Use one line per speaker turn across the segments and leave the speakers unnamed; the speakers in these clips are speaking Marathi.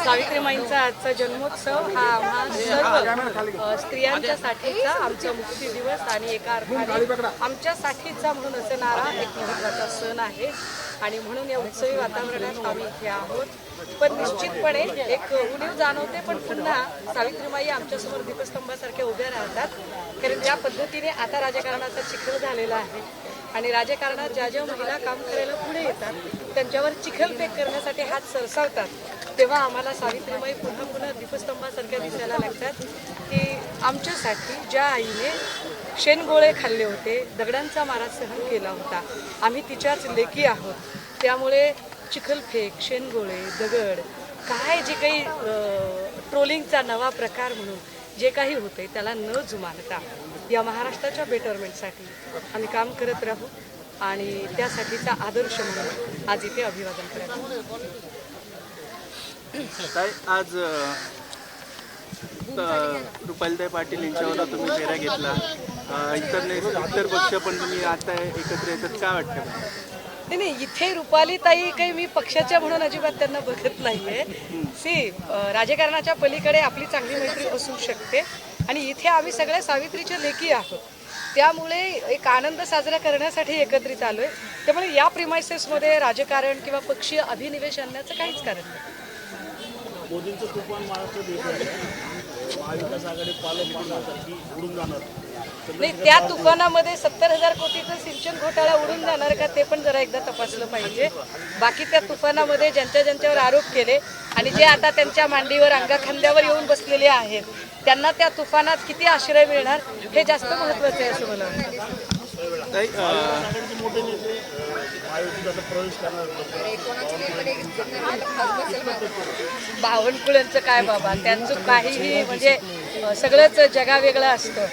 सावित्रीमाईंचा आजचा जन्मोत्सव हा आम्हा सर्व स्त्रियांच्या साठीचा आमचा मुक्ती दिवस आणि एका अर्थाने आमच्यासाठीचा म्हणून असणारा एक महत्त्वाचा सण आहे आणि म्हणून या उत्सवी वातावरणात आम्ही इथे आहोत. पण निश्चितपणे एक उणीव जाणवते, पण पुन्हा सावित्रीमाई आमच्यासमोर दीपस्तंभासारख्या उभ्या राहतात. कारण ज्या पद्धतीने आता राजकारणाचा चिखल झालेला आहे आणि राजकारणात ज्या ज्या महिला काम करायला पुढे येतात त्यांच्यावर चिखलफेक करण्यासाठी हात सरसावतात, तेव्हा आम्हाला सावित्रीमाई पुन्हा पुन्हा दीपस्तंभासारख्या दिसायला लागतात की आमच्यासाठी ज्या आईने शेणगोळे खाल्ले होते, दगडांचा मारा सहन केला होता, आम्ही तिच्याच लेकी आहोत. त्यामुळे चिखलफेक, शेणगोळे, दगड, काय जे काही ट्रोलिंगचा नवा प्रकार म्हणून जे काही होते त्याला न जुमानता या महाराष्ट्राच्या बेटरमेंटसाठी आम्ही काम करत राहू आणि त्यासाठीचा आदर्श म्हणून आज इथे अभिवादन करायचं.
आज रुपालीताई पाटील यांच्यावर तुम्ही फेरा घेतला, इतर पक्ष पण तुम्ही आता एकत्र येतात, काय वाटतं?
नाही, इथे रुपालीताई काही मी पक्षाच्या म्हणून अजिबात त्यांना बघत नाहीये. राजकारणाच्या पलीकडे आपली चांगली मैत्री असू शकते आणि इथे आम्ही सगळ्या सावित्रीच्या लेकी आहोत. त्यामुळे एक आनंद साजरा करण्यासाठी एकत्रित आलोय. त्यामुळे या प्रिमायसेसमध्ये राजकारण किंवा पक्षीय अभिनिवेश आणण्याचं काहीच कारण नाही.
मोदींचं तुफान महाराष्ट्र महाविकास आघाडी पालकमंत्र्यांसाठी उडून जाणार
नाही, त्या तुफानामध्ये 70,000 कोटीचं सिंचन घोटाळा उडून जाणार का ते पण जरा एकदा तपासलं पाहिजे. बाकी त्या तुफानामध्ये ज्यांच्यावर आरोप केले आणि जे आता त्यांच्या मांडीवर अंगाखांद्यावर येऊन बसलेले आहेत त्यांना त्या तुफानात किती आश्रय मिळणार हे जास्त महत्त्वाचं आहे असं मला वाटतं. बावनकुळ्यांचं काय बाबा, त्यांचं काहीही म्हणजे सगळंच जगावेगळं असतं.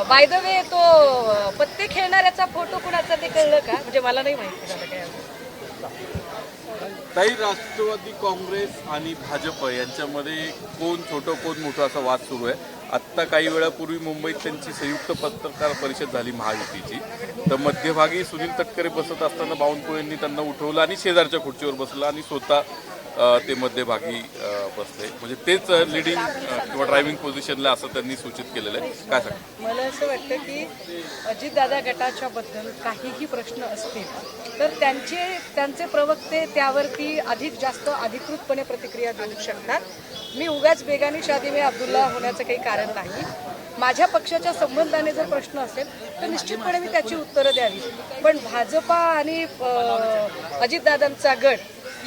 बाय द वे, तो पत्ते खेळणाऱ्याचा फोटो कुणाचा ते कळलं का? म्हणजे मला नाही माहिती झालं काय.
ताई, राष्ट्रवादी काँग्रेस आणि भाजप यांच्यामध्ये कोण छोटं कोण मोठं असा वाद सुरू आहे. आत्ता काही वेळापूर्वी मुंबईत त्यांची संयुक्त पत्रकार परिषद झाली महायुतीची, तर मध्यभागी सुनील तटकरे बसत असताना बावनकुळेंनी त्यांना उठवलं आणि शेजारच्या खुर्चीवर बसलं आणि स्वतः ते मध्यभागी बसले. म्हणजे तेच लिडिंग किंवा ड्रायव्हिंग पोझिशनला असं त्यांनी सूचित केलेलं आहे. काय सांगा?
मला असं वाटतं की अजितदादा गटाच्या बद्दल काहीही प्रश्न असतील तर त्यांचे प्रवक्ते त्यावरती अधिक जास्त अधिकृतपणे प्रतिक्रिया देऊ शकतात. मी उगाच बेगानी शादी में अब्दुल्ला होण्याचं काही कारण नाही. माझ्या पक्षाच्या संबंधाने जर प्रश्न असेल तर निश्चितपणे मी त्याची उत्तरं द्यावी. पण भाजपा आणि अजितदादांचा गट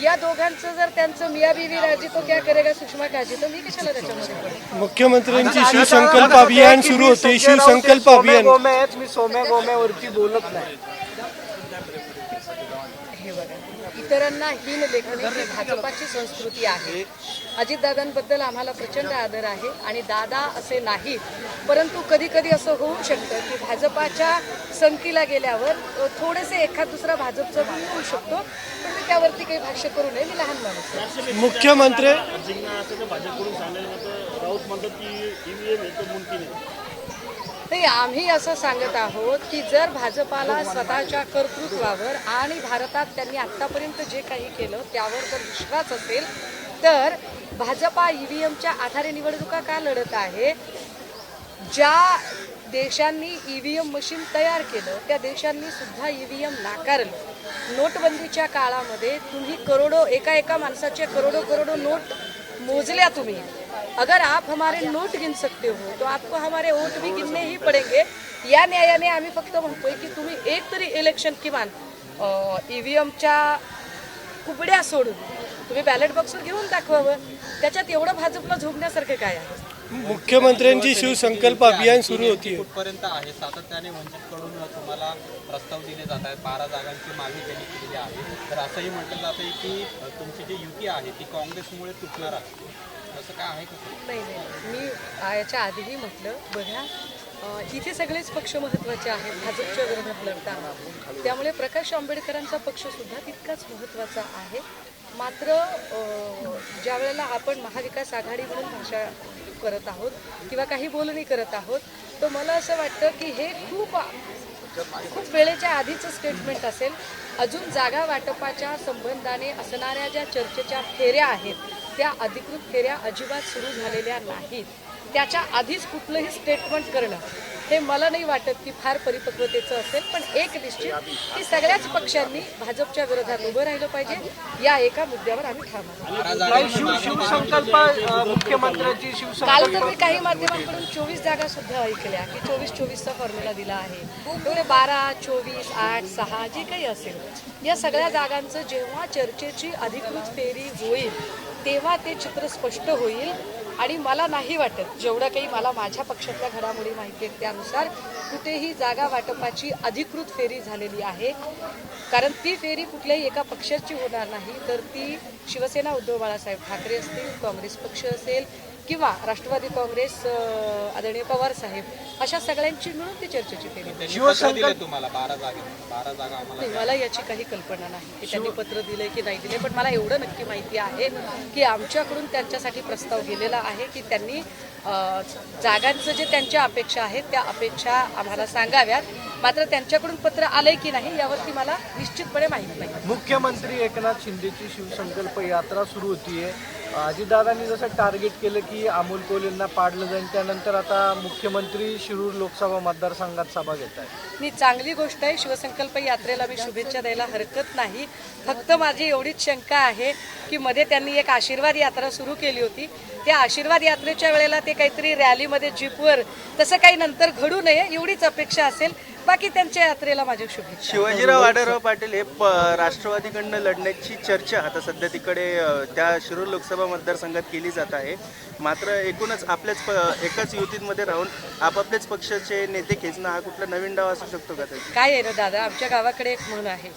या दोघांचं जर त्यांचं मिया बीवी राजी तो क्या करेगा सुषमा काजी, तर मी कशाला त्याच्यामध्ये पडेल.
मुख्यमंत्र्यांची शिवसंकल्प अभियान सुरू होते. शिवसंकल्प अभियान
मी सोम्या गोम्यावरती बोलत नाही.
हे बघा, इतरांना हीन लेखणे ही भाजपाची संस्कृती आहे. अजितदादांबद्दल आम्हाला प्रचंड आदर आहे आणि दादा असे नाही, परंतु कधी कधी असं होऊ शकतं की भाजपाच्या संगतीला गेल्यावर थोडेसे एखाद दुसरा भाजपचा गुण होऊ शकतो, पण मी त्यावरती काही भाष्य करू नये. मी लहान माणूस.
मुख्यमंत्री
भाजपकडून सांगितलं राऊत म्हणतात की ईव्हीएम हे मुमकिन आहे.
नाही, आम्ही असं सांगत आहोत की जर भाजपाला स्वतःच्या कर्तृत्वावर आणि भारतात त्यांनी आत्तापर्यंत जे काही केलं त्यावर जर विश्वास असेल तर भाजपा ईव्हीएमच्या आधारे निवडणुका का लढत आहे? ज्या देशांनी ईव्हीएम मशीन तयार केलं त्या देशांनी सुद्धा ईव्हीएम नाकारलं. नोटबंदीच्या काळामध्ये तुम्ही करोडो एका माणसाचे करोडो नोट मोजल्या तुम्ही. अगर आप हमारे नोट गिन सकते हो तो आपको हमारे वोट भी गिनने ही पड़ेंगे. या न्यायाने आम्ही फक्त म्हणतोय की तुम्ही एक तरी इलेक्शन किमान ईव्हीएमच्या कुबड्या सोडून तुम्ही बॅलेट बॉक्सवर घेऊन दाखवावं. त्याच्यात एवढं भाजपला झोपण्यासारखं काय आहे?
मुख्यमंत्र्यांची शिवसंकल्प अभियान सुरू होती.
कुठपर्यंत आहे? सातत्याने वंचितकडून तुम्हाला प्रस्ताव दिले जात आहेत, 12 जागांची मागणी त्यांनी केलेली आहे. तर असंही म्हटलं जातं की तुमची जी युती आहे ती काँग्रेसमुळे तुटणार आहे, असं काय आहे?
नाही, मी याच्या आधीही म्हटलं, बघा इथे सगळेच पक्ष महत्त्वाचे आहेत भाजपच्या विरोधात लढताना. त्यामुळे प्रकाश आंबेडकरांचा पक्षसुद्धा तितकाच महत्त्वाचा आहे. मात्र ज्या वेळेला आपण महाविकास आघाडी म्हणून भाषा करत आहोत किंवा काही बोलणी करत आहोत तर मला असं वाटतं की हे खूप वेळेच्या आधीचं स्टेटमेंट असेल. अजून जागा वाटपाच्या संबंधाने असणाऱ्या ज्या चर्चेच्या फेऱ्या आहेत त्या अधिकृत फेऱ्या अजिबात सुरू झालेल्या नाहीत. त्याच्या आधीच कुठलंही स्टेटमेंट करणं हे मला नाही वाटत की फार परिपक्वतेचं असेल. पण एक निश्चित की सगळ्याच पक्षांनी भाजपच्या विरोधात उभं राहिलं पाहिजे या एका मुद्द्यावर आम्ही ठाम आहोत.
शिवसंकल्प मुख्यमंत्र्यांची
काल तर मी काही माध्यमांकडून 24 जागा सुद्धा ऐकल्या की 24-24चा फॉर्म्युला दिला आहे. तेवढे 12, 24, 8, 6 जे काही असेल या सगळ्या जागांचं जेव्हा चर्चेची अधिकृत फेरी होईल तेव्हा ते चित्र स्पष्ट होईल. आणि मला नाही वाटत जेवढं काही मला माझ्या पक्षातल्या घडामोडी माहिती आहेत त्यानुसार कुठेही जागा वाटपाची अधिकृत फेरी झालेली आहे. कारण ती फेरी कुठल्याही एका पक्षाची होणार नाही तर ती शिवसेना उद्धव बाळासाहेब ठाकरे असतील, काँग्रेस पक्ष असेल किंवा राष्ट्रवादी काँग्रेस आदरणीय पवार साहेब अशा सगळ्यांची मिळून ती चर्चेची फेरी.
दिले तुम्हाला 12 जागा आम्हाला
नाही, मला याची काही कल्पना नाही की त्यांनी पत्र दिले की नाही दिले. पण मला एवढं नक्की माहिती आहे की आमच्याकडून त्यांच्यासाठी प्रस्ताव गेलेला आहे की त्यांनी जागांचं जे त्यांच्या अपेक्षा आहेत त्या अपेक्षा आम्हाला सांगाव्यात. मात्र त्यांच्याकडून पत्र आलंय की नाही यावरती मला निश्चितपणे माहिती नाही.
मुख्यमंत्री एकनाथ शिंदेची शिवसंकल्प यात्रा सुरू होतीये. अजितदादांनी जसं टार्गेट केलं की अमोल कोल्हेंना पाडलं जाईल त्यानंतर आता मुख्यमंत्री शिरूर लोकसभा मतदारसंघात सभा घेत आहेत.
ही चांगली गोष्ट आहे. शिवसंकल्प यात्रेला मी शुभेच्छा द्यायला हरकत नाही. फक्त माझी एवढीच शंका आहे की मध्ये त्यांनी एक आशीर्वाद यात्रा सुरू केली होती. त्या आशीर्वाद यात्रेच्या वेळेला ते काहीतरी रॅलीमध्ये जीपवर तसं काही नंतर घडू नये एवढीच अपेक्षा असेल. बाकी त्यांच्या यात्रेला माझ्या शुभेच्छा.
शिवाजीराव आढळराव पाटील हे राष्ट्रवादीकडनं लढण्याची चर्चा आता सध्या तिकडे त्या शिरूर लोकसभा मतदारसंघात केली जात आहे. मात्र एकूणच आपल्याच एकाच युतीमध्ये राहून आपापल्याच पक्षाचे नेते खेचणं हा कुठला नवीन डाव असू शकतो का?
काय आहे ना दादा, आमच्या गावाकडे एक म्हण आहे,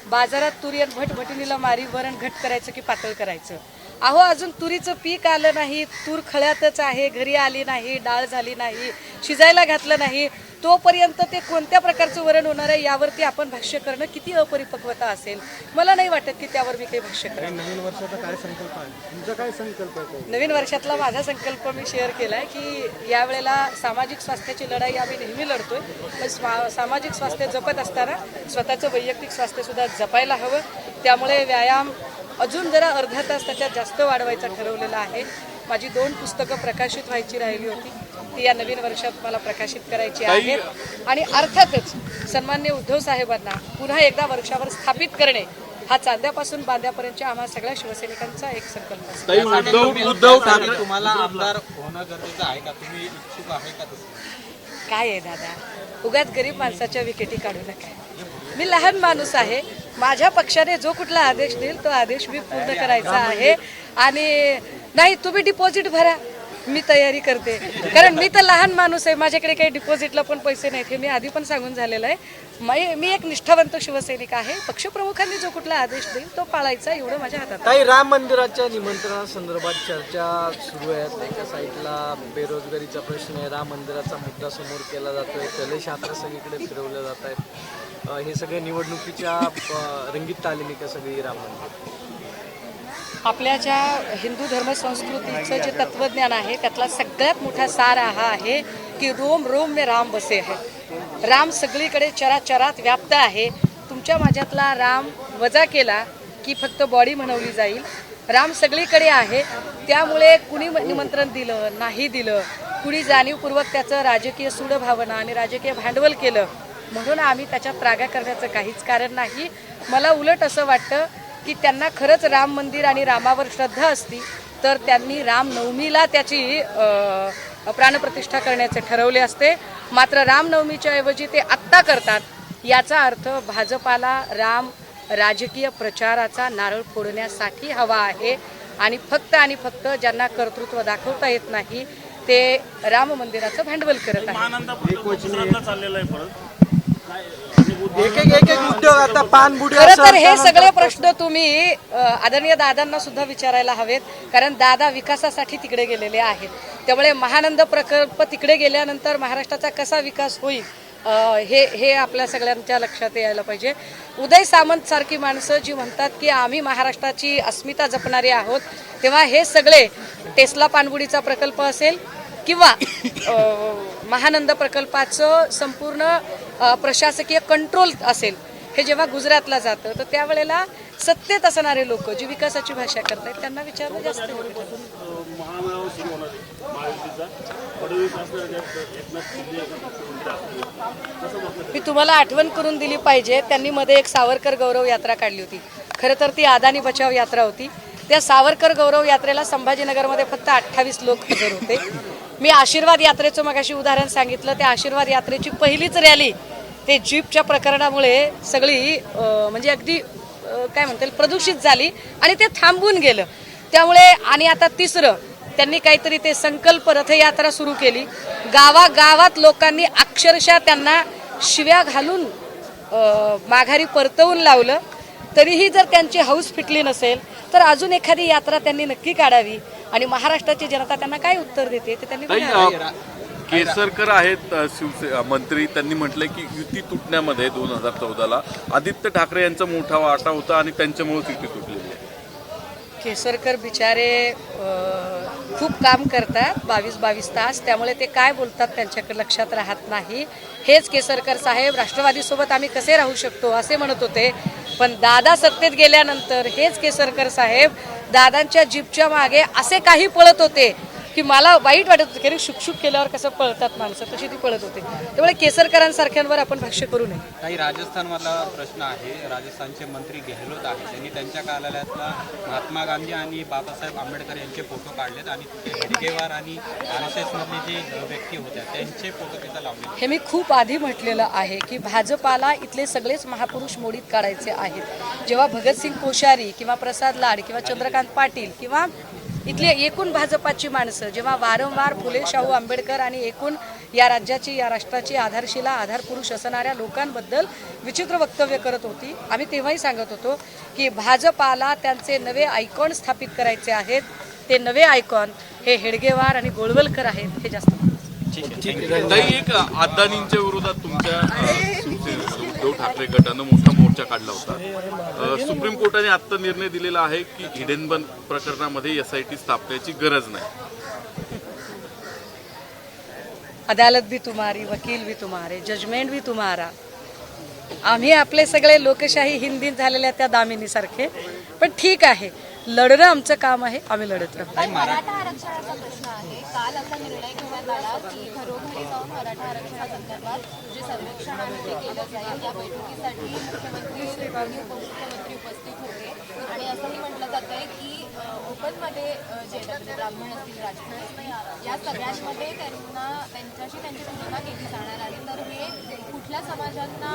बाजारात तुरी आणि भटभटिनीला मारी वरण घट करायचं की पातळ करायचं. अहो अजून तुरीचं पीक आलं नाही, तूर खळ्यातच आहे, घरी आली नाही, डाळ झाली नाही, शिजायला घातलं नाही, तोपर्यंत ते कोणत्या प्रकारचं वरण होणार आहे यावरती आपण भाष्य करणं किती अपरिपक्वता असेल. मला नाही वाटत की त्यावर मी काही भाष्य करेन.
नवीन वर्षाचा काय संकल्प आहे तुमचा? काय संकल्प आहे?
नवीन वर्षातला माझा संकल्प मी शेअर केलाय की यावेळेला सामाजिक स्वास्थ्याची लढाई आम्ही नेहमी लढतोय. पण सामाजिक स्वास्थ्य जपत असताना स्वतःचं वैयक्तिक स्वास्थ्य सुद्धा जपायला हवं. त्यामुळे व्यायाम अजून जरा अर्धा तास त्याच्यात जास्त वाढवायचा ठरवलेला आहे. माझी 2 पुस्तकं प्रकाशित व्हायची राहिली होती ती या नवीन वर्षात मला प्रकाशित करायची आहेत. आणि अर्थातच सन्माननीय उद्धव साहेबांना पुन्हा एकदा वर्षावर स्थापित करणे हा चांद्यापासून बांद्यापर्यंतच्या आम्हा सगळ्या शिवसैनिकांचा एक संकल्प असतो.
उद्धव ठाकरे तुम्हाला आमदार होणं गरजेचं आहे का? तुम्ही इच्छुक आहे का?
काय आहे दादा, उगाच गरीब माणसाच्या विकेटी काढू नका. मी लहान माणूस आहे. माझ्या पक्षाने जो कुठला आदेश देईल तो आदेश मी पूर्ण करायचा आहे. आणि नाही तुम्ही डिपॉझिट भरा, मी तयारी करते. कारण मी तर लहान माणूस आहे, माझ्याकडे काही डिपॉझिटला पण पैसे नाहीत हे मी आधी पण सांगून झालेलं आहे. मी एक निष्ठावंत शिवसैनिक आहे. पक्षप्रमुखांनी जो कुठला आदेश देईल तो पाळायचा एवढं माझ्या हातात आहे.
काही राम मंदिराच्या निमंत्रणासंदर्भात चर्चा सुरू आहेत. एका साईडला बेरोजगारीचा प्रश्न आहे, राम मंदिराचा मुद्दा समोर केला जातोय, कलेश यात्रा सगळीकडे फिरवल्या जात आहेत. हे सगळे निवडणुकीच्या रंगीत तालिका सगळी राम मंदिर.
आपल्या ज्या हिंदू धर्म संस्कृतीचं जे तत्वज्ञान आहे त्यातला सगळ्यात मोठा सार हा आहे की रोम रोम में राम बसे है. राम सगळीकडे चराचरात व्याप्त आहे. तुमच्या माझ्यातला राम वजा केला की फक्त बॉडी म्हणवली जाईल. राम सगळीकडे आहे. त्यामुळे कुणी निमंत्रण दिलं नाही दिलं, कुणी जाणीवपूर्वक त्याचं राजकीय सूडभावना आणि राजकीय भांडवल केलं म्हणून आम्ही त्याच्यात त्रागा करण्याचं काहीच कारण नाही. मला उलट असं वाटतं की त्यांना खरंच राम मंदिर आणि रामावर श्रद्धा असती तर त्यांनी रामनवमीला त्याची प्राणप्रतिष्ठा करण्याचे ठरवले असते. मात्र रामनवमीच्या ऐवजी ते आत्ता करतात. याचा अर्थ भाजपाला राम राजकीय प्रचाराचा नारळ फोडण्यासाठी हवा आहे. आणि फक्त ज्यांना कर्तृत्व दाखवता येत नाही ते राम मंदिराचं भांडवल करत आहेत.
चाललेलं आहे परत
एक उद्योग आता पानबुडी.
खरं तर हे सगळे प्रश्न तुम्ही आदरणीय दादांना सुद्धा विचारायला हवेत. कारण दादा विकासासाठी तिकडे गेलेले आहेत. त्यामुळे महानंद प्रकल्प तिकडे गेल्यानंतर महाराष्ट्राचा कसा विकास होईल हे आपल्या सगळ्यांच्या लक्षात यायला पाहिजे. उदय सामंत सारखी माणसं जी म्हणतात की आम्ही महाराष्ट्राची अस्मिता जपणारे आहोत, तेव्हा हे सगळे टेस्ला पाणबुडीचा प्रकल्प असेल किंवा महानंद प्रकल्पाचं संपूर्ण प्रशासकीय कंट्रोल असेल, हे जेव्हा गुजरातला जातं तर त्यावेळेला सत्तेत असणारे लोक जी विकासाची भाषा करतायत त्यांना विचारलं जास्त योग्य ठरेल.
महामेळावा सुरू होणार आहे महायुतीचा. फडणवीस असणार एकनाथ शिंदे कसं बघतात?
मी तुम्हाला आठवण करून दिली पाहिजे, त्यांनी मध्ये एक सावरकर गौरव यात्रा काढली होती. खरं तर ती अदानी बचाव यात्रा होती. त्या सावरकर गौरव यात्रेला संभाजीनगरमध्ये फक्त 28 लोक हजर होते. मी आशीर्वाद यात्रेचं मगाशी उदाहरण सांगितलं. त्या आशीर्वाद यात्रेची पहिलीच रॅली ते जीपच्या प्रकरणामुळे सगळी म्हणजे अगदी काय म्हणता येईल प्रदूषित झाली आणि ते थांबून गेलं. त्यामुळे आणि आता तिसरं त्यांनी काहीतरी ते संकल्प रथयात्रा सुरू केली. गावागावात लोकांनी अक्षरशः त्यांना शिव्या घालून माघारी परतवून लावलं. तरीही जर त्यांची हौस फिटली नसेल तर अजून एखादी यात्रा त्यांनी नक्की काढावी आणि महाराष्ट्राची जनता त्यांना काय उत्तर देते ते त्यांनी बघावं.
केसरकर आहेत मंत्री, त्यांनी म्हटलंय की युती तुटण्यामध्ये 2014ला आदित्य ठाकरे यांचा मोठा वाटा होता आणि त्यांच्यामुळेच युती तुटलेली आहे.
केसरकर बिचारे खूप काम करतात 22 तास, त्यामुळे ते काय बोलतात त्यांच्याकडे लक्षात राहत नाही. हेच केसरकर साहेब राष्ट्रवादीसोबत आम्ही कसे राहू शकतो असे म्हणत होते, पण दादा सत्तेत गेल्यानंतर हेच केसरकर साहेब दादांच्या जीपच्या मागे असे काही पळत होते की मला वाईट वाटत होतं की शुकशुक केल्यावर कसं पळतात माणसं, तशी ती पळत होते. त्यामुळे केसरकरांसारख्यांवर आपण भाष्य करू नये.
काही राजस्थानमधला प्रश्न आहे. राजस्थानचे मंत्री गेहलोत आहेत, त्यांनी त्यांच्या कार्यालयातला महात्मा गांधी आणि बाबासाहेब आंबेडकर यांचे फोटो काढलेत आणि हेडगेवार आणि RSS मधले जे व्यक्ती होत्या त्यांचे फोटो तिथं लावले.
हे मी खूप आधी म्हटलेलं आहे की भाजपाला इथले सगळेच महापुरुष मोडीत काढायचे आहेत. जेव्हा भगतसिंग कोश्यारी किंवा प्रसाद लाड किंवा चंद्रकांत पाटील किंवा इथले एकूण भाजपाची माणसं जेव्हा वारंवार फुले शाहू आंबेडकर आणि एकूण या राज्याची या राष्ट्राची आधारशिला आधारपुरुष असणाऱ्या लोकांबद्दल विचित्र वक्तव्य करत होती, आम्ही तेव्हाही सांगत होतो की भाजपाला त्यांचे नवे आयकॉन स्थापित करायचे आहेत. ते नवे आयकॉन हे हेडगेवार आणि गोळवलकर आहेत. हे जास्त
ताई, एक अदानींच्या विरोधात तुमच्या शिवसेना उद्धव ठाकरे गटानं मोठा मोर्चा काढला होता. सुप्रीम कोर्टाने आता निर्णय दिलेला आहे की हिडेनबर्ग प्रकरणामध्ये SIT स्थापनेची गरज नाही.
अदालत भी तुम्हारी, वकील भी तुम्हारे, जजमेंट भी तुम्हारा. आम्ही आपले सगळे लोकशाही हिंदीत झालेल्या त्या दामिनीसारखे, पण ठीक आहे, लढणं आमचं काम आहे, आम्ही लढत राहतो.
मराठा आरक्षणाचा प्रश्न आहे. काल असा निर्णय घेण्यात आला की घरोघरी जाऊन मराठा आरक्षणासंदर्भात जे सर्वेक्षण आहे ते केलं जाईल. या बैठकीसाठी मुख्यमंत्री आणि उपमुख्यमंत्री उपस्थित होते आणि असंही म्हटलं जात आहे की ओपनमध्ये जे ब्राह्मण असतील राजकीय असतील या सगळ्यांमध्ये त्यांच्याशी त्यांची तुलना केली जाणार आहे. तर हे कुठल्या समाजांना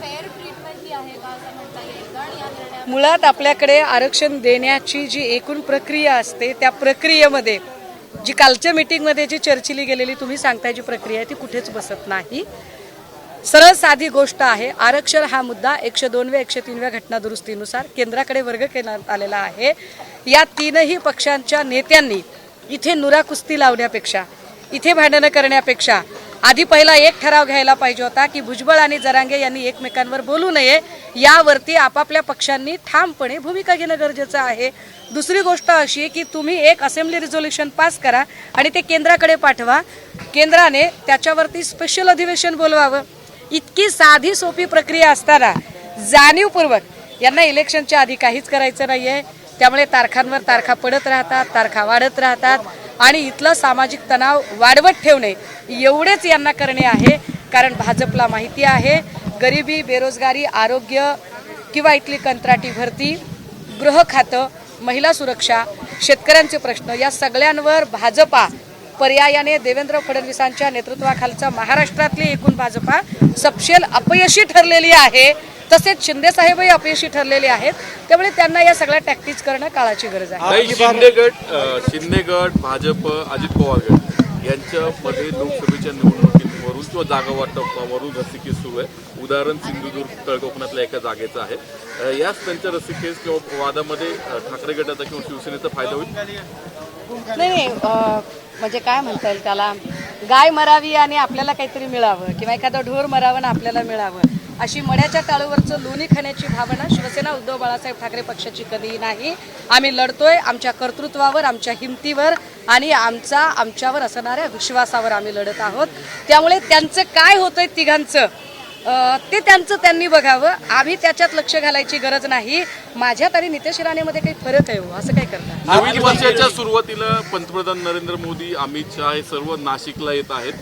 फेअर ट्रीटमेंट ही आहे का असं म्हणता येईल का? आणि या निर्णयात
मुळात आपल्याकडे आरक्षण देण्याची जी एकूण प्रक्रिया असते त्या प्रक्रियेमध्ये जी कालच्या मीटिंगमध्ये जी चर्चिली गेलेली तुम्ही सांगताय जी प्रक्रिया आहे ती कुठेच बसत नाही. सरळ साधी गोष्ट आहे. आरक्षण हा मुद्दा 102व्या 103व्या घटना दुरुस्तीनुसार केंद्राकडे वर्ग करण्यात आलेला आहे. या तीनही पक्षांच्या नेत्यांनी इथे नुरा कुस्ती लावण्यापेक्षा इथे भांडणं करण्यापेक्षा आधी पहिला एक ठराव घ्यायला पाहिजे होता की भुजबळ आणि जरांगे यांनी एकमेकांवर बोलू नये. यावरती आपापल्या पक्षांनी ठामपणे भूमिका घेणं गरजेचं आहे. दुसरी गोष्ट अशी की तुम्ही एक असेंब्ली रिझोल्युशन पास करा आणि ते केंद्राकडे पाठवा. केंद्राने त्याच्यावरती स्पेशल अधिवेशन बोलवावं. इतकी साधी सोपी प्रक्रिया असताना जाणीवपूर्वक यांना इलेक्शनच्या आधी काहीच करायचं नाहीये. त्यामुळे तारखांवर तारखा पडत राहतात, तारखा वाढत राहतात आणि इथलं सामाजिक तणाव वाढवत ठेवणे एवढेच यांना करणे आहे. कारण भाजपला माहिती आहे गरिबी, बेरोजगारी, आरोग्य किंवा इथली कंत्राटी भरती, गृह खातं, महिला सुरक्षा, शेतकऱ्यांचे प्रश्न या सगळ्यांवर भाजपा पर्यायाने देवेंद्र फडणवीसांच्या नेतृत्वाखालचा महाराष्ट्रातली एकूण भाजपा सपशेल अपयशी ठरलेली आहे. तसेच शिंदे साहेबही अपयशी ठरलेले आहेत. त्यामुळे त्यांना या सगळ्या टॅक्टिक्स करणं काळाची गरज आहे.
शिंदे गट, भाजप, अजित पवार गट यांच्यामध्ये लोकसभेच्या निवडणुकीवरून किंवा जागा वाटपावरून रस्सीखेच सुरू आहे. उदाहरण सिंधुदुर्ग तळकोकणातल्या एका जागेचं आहे. याच त्यांच्या रस्सीखेच किंवा वादामध्ये ठाकरे गटाचा किंवा शिवसेनेचा फायदा होईल?
नाही म्हणजे काय म्हणता येईल त्याला, गाय मरावी आणि आपल्याला काहीतरी मिळावं किंवा एखादं ढोर मरावं आणि आपल्याला मिळावं अशी मड्याच्या टाळूवरचं लोणी खाण्याची भावना शिवसेना उद्धव बाळासाहेब ठाकरे पक्षाची कधीही नाही. आम्ही लढतोय आमच्या कर्तृत्वावर, आमच्या हिमतीवर आणि आमच्यावर असणाऱ्या विश्वासावर आम्ही लढत आहोत. त्यामुळे त्यांचं काय होतंय तिघांचं ते त्यांचं त्यांनी बघावं. आम्ही त्याच्यात लक्ष घालायची गरज नाही. माझ्यात आणि नितेश राणेमध्ये काही फरक आहे हो, असं काय करतात.
नवीन वर्षाच्या सुरुवातीला पंतप्रधान नरेंद्र मोदी, अमित शहा हे सर्व नाशिकला येत आहेत.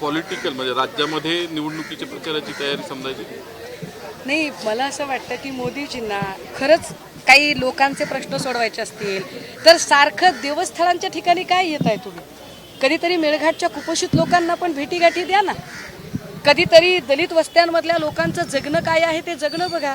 पॉलिटिकल म्हणजे राज्यामध्ये निवडणुकीच्या प्रचाराची तयारी समजायची.
नाही, मला असं वाटतं की मोदीजींना खरंच काही लोकांचे प्रश्न सोडवायचे असतील तर सारखं देवस्थळांच्या ठिकाणी काय येत आहे तुम्ही? कधीतरी मेळघाटच्या कुपोषित लोकांना पण भेटीगाठी द्या ना. कधीतरी दलित वस्त्यांमधल्या लोकांचं जगणं काय आहे ते जगणं बघा.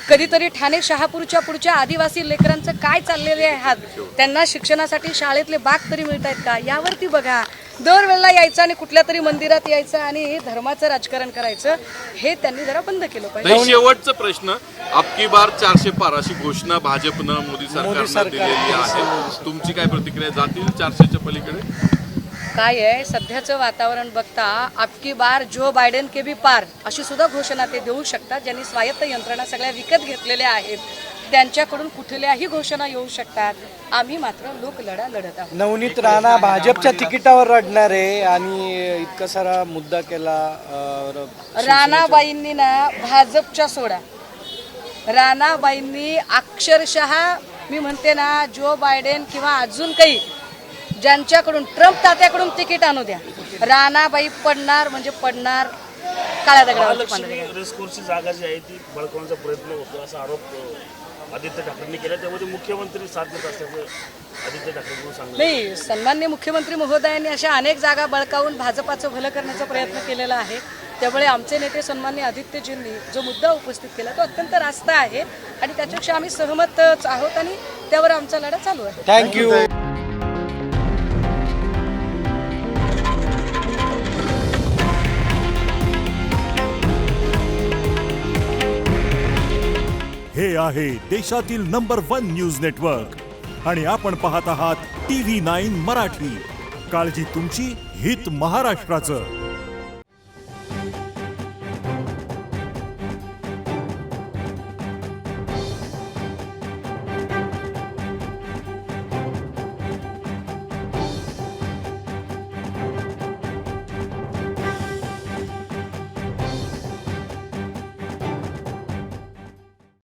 कधीतरी ठाणे शहापूरच्या पुढच्या आदिवासी लेकरांचं काय चाललेले आहे, त्यांना शिक्षणासाठी शाळेतले बाग तरी मिळत आहेत का, यावरती बघा. दरवेळेला यायचं आणि कुठल्या तरी मंदिरात यायचं आणि धर्माचं राजकारण करायचं, हे त्यांनी जरा बंद केलं पाहिजे.
शेवटचा प्रश्न, अबकी बार 400 पार अशी घोषणा भाजपनं मोदी सरकारनं दिलेली आहे. तुमची काय प्रतिक्रिया, जातील 400च्या पलीकडे?
काय आहे सध्याचं वातावरण बघता अबकी बार जो बायडेन के भी पार अशी सुद्धा घोषणा ते देऊ शकतात. ज्यांनी स्वायत्त यंत्रणा सगळ्या विकत घेतलेल्या आहेत त्यांच्याकडून कुठल्याही घोषणा येऊ शकतात. आम्ही मात्र लोकलढा लढत आहोत.
नवनीत राणा भाजपच्या तिकिटावर लढणार आहे आणि इतका सारा मुद्दा केला.
राणाबाईंनी ना भाजपच्या सोडा, राणाबाईंनी अक्षरशः मी म्हणते ना जो बायडेन किंवा अजून काही ज्यांच्याकडून ट्रम्प तात्याकडून तिकीट आणू द्या, राणाबाई पडणार म्हणजे पडणार. काळ्या दगडावर
रेस्कोर्सची जागा जी आहे ती बळकावण्याचा प्रयत्न होतो असा आरोप आदित्य ठाकरेंनी केला. त्यामध्ये मुख्यमंत्री साथ देत असल्याचं आदित्य ठाकरे सांगले.
नाही, सन्माननीय मुख्यमंत्री महोदयांनी अशा अनेक जागा बळकावून भाजपाचं भलं करण्याचा प्रयत्न केलेला आहे. त्यामुळे आमचे नेते सन्माननीय आदित्यजींनी जो मुद्दा उपस्थित केला तो अत्यंत रास्त आहे आणि त्याच्याशी आम्ही सहमतच आहोत आणि त्यावर आमचा लढा चालू आहे.
थँक्यू.
हे आहे देशातील नंबर 1 न्यूज नेटवर्क आणि आपण पाहत आहात TV9 मराठी. काळजी तुमची, हित महाराष्ट्राचं.